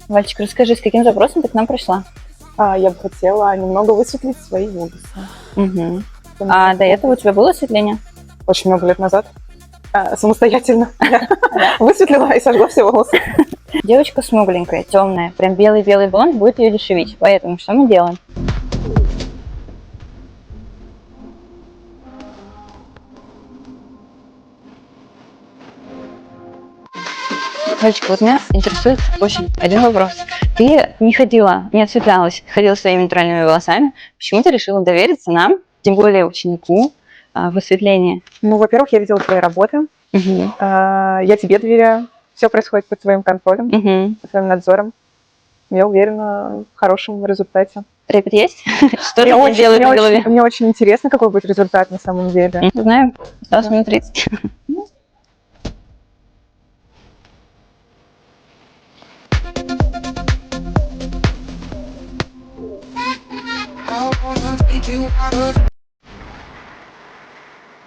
Вальчик, расскажи, с каким запросом ты к нам пришла? Я бы хотела немного высветлить свои волосы. Угу. А до этого у тебя было осветление? Очень много лет назад самостоятельно я высветлила и сожгла все волосы. Девочка смугленькая, темная, прям белый-белый блонд будет ее дешевить. Поэтому что мы делаем? Вальчик, вот меня интересует очень один вопрос. Ты не ходила, не осветлялась, ходила своими натуральными волосами. Почему ты решила довериться нам, тем более ученику, в осветлении? Ну, во-первых, я видела твои работы. Угу. Я тебе доверяю. Все происходит под твоим контролем, Угу. под твоим надзором. Я уверена в хорошем результате. Трепет есть? Что ты делаешь в голове? Мне очень интересно, какой будет результат на самом деле. Знаю, осталось минут 30.